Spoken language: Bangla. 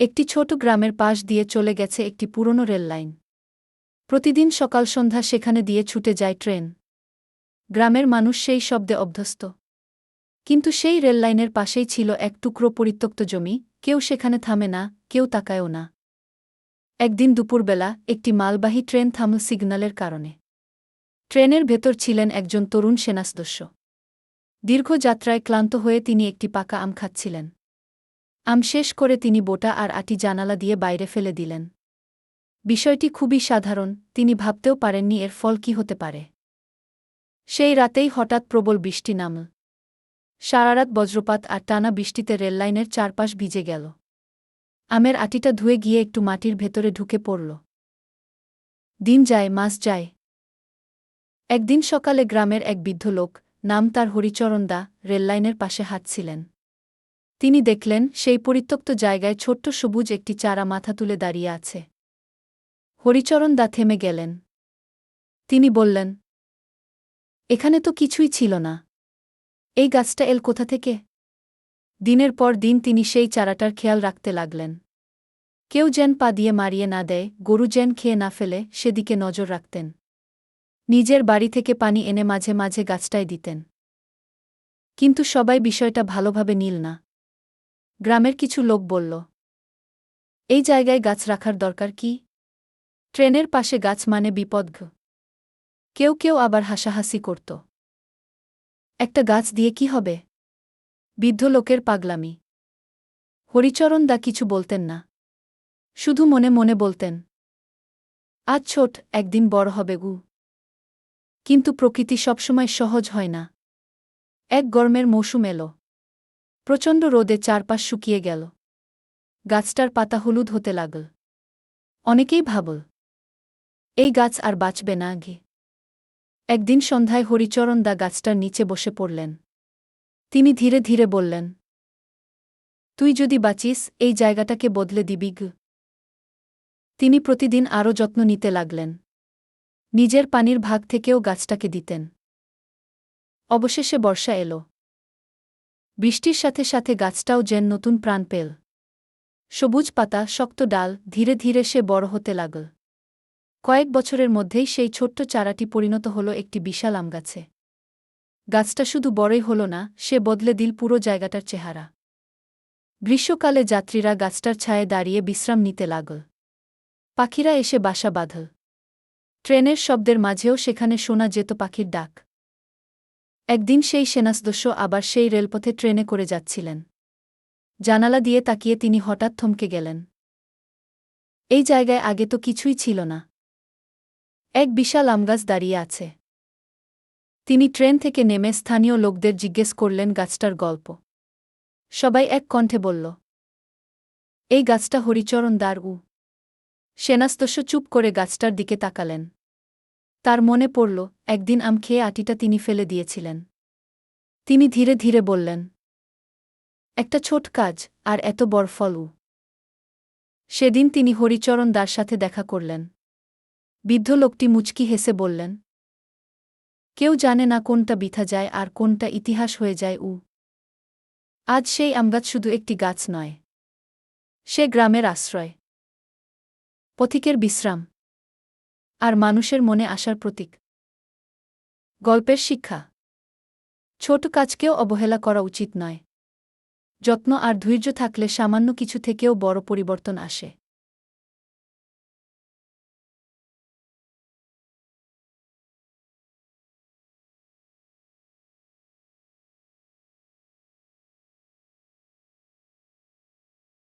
একটি ছোট গ্রামের পাশ দিয়ে চলে গেছে একটি পুরনো রেললাইন। প্রতিদিন সকাল সন্ধ্যা সেখানে দিয়ে ছুটে যায় ট্রেন। গ্রামের মানুষ সেই শব্দে অভ্যস্ত। কিন্তু সেই রেললাইনের পাশেই ছিল এক টুকরো পরিত্যক্ত জমি, কেউ সেখানে থামে না, কেউ তাকায়ও না। একদিন দুপুরবেলা একটি মালবাহী ট্রেন থামল সিগন্যালের কারণে। ট্রেনের ভেতর ছিলেন একজন তরুণ সেনাসদস্য। দীর্ঘ যাত্রায় ক্লান্ত হয়ে তিনি একটি পাকা আম খাচ্ছিলেন। আম শেষ করে তিনি বোটা আর আটি জানালা দিয়ে বাইরে ফেলে দিলেন। বিষয়টি খুবই সাধারণ, তিনি ভাবতেও পারেননি এর ফল কী হতে পারে। সেই রাতেই হঠাৎ প্রবল বৃষ্টি নামল। সারারাত বজ্রপাত আর টানা বৃষ্টিতে রেললাইনের চারপাশ ভিজে গেল। আমের আটিটা ধুয়ে গিয়ে একটু মাটির ভেতরে ঢুকে পড়ল। দিন যায়, মাস যায়। একদিন সকালে গ্রামের এক বৃদ্ধ লোক, নাম তার হরিচরণ দা, রেললাইনের পাশে হাঁটছিলেন। তিনি দেখলেন সেই পরিত্যক্ত জায়গায় ছোট্ট সবুজ একটি চারা মাথা তুলে দাঁড়িয়ে আছে। হরিচরণ দা থেমে গেলেন। তিনি বললেন, এখানে তো কিছুই ছিল না। এই গাছটা এল কোথা থেকে? দিনের পর দিন তিনি সেই চারাটার খেয়াল রাখতে লাগলেন। কেউ যেন পা দিয়ে মারিয়ে না দেয়, গরু যেন খেয়ে না ফেলে, সেদিকে নজর রাখতেন। নিজের বাড়ি থেকে পানি এনে মাঝে মাঝে গাছটায় দিতেন। কিন্তু সবাই বিষয়টা ভালোভাবে নিল না। গ্রামের কিছু লোক বলল, এই জায়গায় গাছ রাখার দরকার কি? ট্রেনের পাশে গাছ মানে বিপদ। কেউ কেউ আবার হাসাহাসি করত। একটা গাছ দিয়ে কি হবে? বৃদ্ধ লোকের পাগলামি। হরিচরণ দা কিছু বলতেন না। শুধু মনে মনে বলতেন, আজ ছোট, একদিন বড় হবে গু। কিন্তু প্রকৃতি সবসময় সহজ হয় না। এক গরমের মৌসুম এলো। প্রচণ্ড রোদে চারপাশ শুকিয়ে গেল। গাছটার পাতা হলুদ হতে লাগল। অনেকেই ভাবল, এই গাছ আর বাঁচবে না গে। একদিন সন্ধ্যায় হরিচরণ দা গাছটার নিচে বসে পড়লেন। তিনি ধীরে ধীরে বললেন, তুই যদি বাঁচিস, এই জায়গাটাকে বদলে দিবি গ। তিনি প্রতিদিন আরও যত্ন নিতে লাগলেন। নিজের পানির ভাগ থেকেও গাছটাকে দিতেন। অবশেষে বর্ষা এলো। বৃষ্টির সাথে সাথে গাছটাও যেন নতুন প্রাণ পেল। সবুজ পাতা, শক্ত ডাল, ধীরে ধীরে সে বড় হতে লাগল। কয়েক বছরের মধ্যেই সেই ছোট্ট চারাটি পরিণত হল একটি বিশাল আমগাছে। গাছটা শুধু বড়ই হল না, সে বদলে দিল পুরো জায়গাটার চেহারা। গ্রীষ্মকালে যাত্রীরা গাছটার ছায়ে দাঁড়িয়ে বিশ্রাম নিতে লাগল। পাখিরা এসে বাসা বাঁধল। ট্রেনের শব্দের মাঝেও সেখানে শোনা যেত পাখির ডাক। একদিন সেই সেনাসদস্য আবার সেই রেলপথে ট্রেনে করে যাচ্ছিলেন। জানালা দিয়ে তাকিয়ে তিনি হঠাৎ থমকে গেলেন। এই জায়গায় আগে তো কিছুই ছিল না। এক বিশাল আমগাছ দাঁড়িয়ে আছে। তিনি ট্রেন থেকে নেমে স্থানীয় লোকদের জিজ্ঞেস করলেন গাছটার গল্প। সবাই এক কণ্ঠে বলল, এই গাছটা হরিচরণ দার উ। সেনাসদস্য চুপ করে গাছটার দিকে তাকালেন। তার মনে পড়ল, একদিন আম খেয়ে আটিটা তিনি ফেলে দিয়েছিলেন। তিনি ধীরে ধীরে বললেন, একটা ছোট কাজ, আর এত বড় ফল উ। সেদিন তিনি হরিচরণ দার সাথে দেখা করলেন। বৃদ্ধ লোকটি মুচকি হেসে বললেন, কেউ জানে না কোনটা বৃথা যায় আর কোনটা ইতিহাস হয়ে যায় উ। আজ সেই আমগাছ শুধু একটি গাছ নয়। সে গ্রামের আশ্রয়, পথিকের বিশ্রাম, আর মানুষের মনে আসার প্রতীক। গল্পের শিক্ষা: ছোট কাজকেও অবহেলা করা উচিত নয়। যত্ন আর ধৈর্য থাকলে সামান্য কিছু থেকেও বড় পরিবর্তন আসে।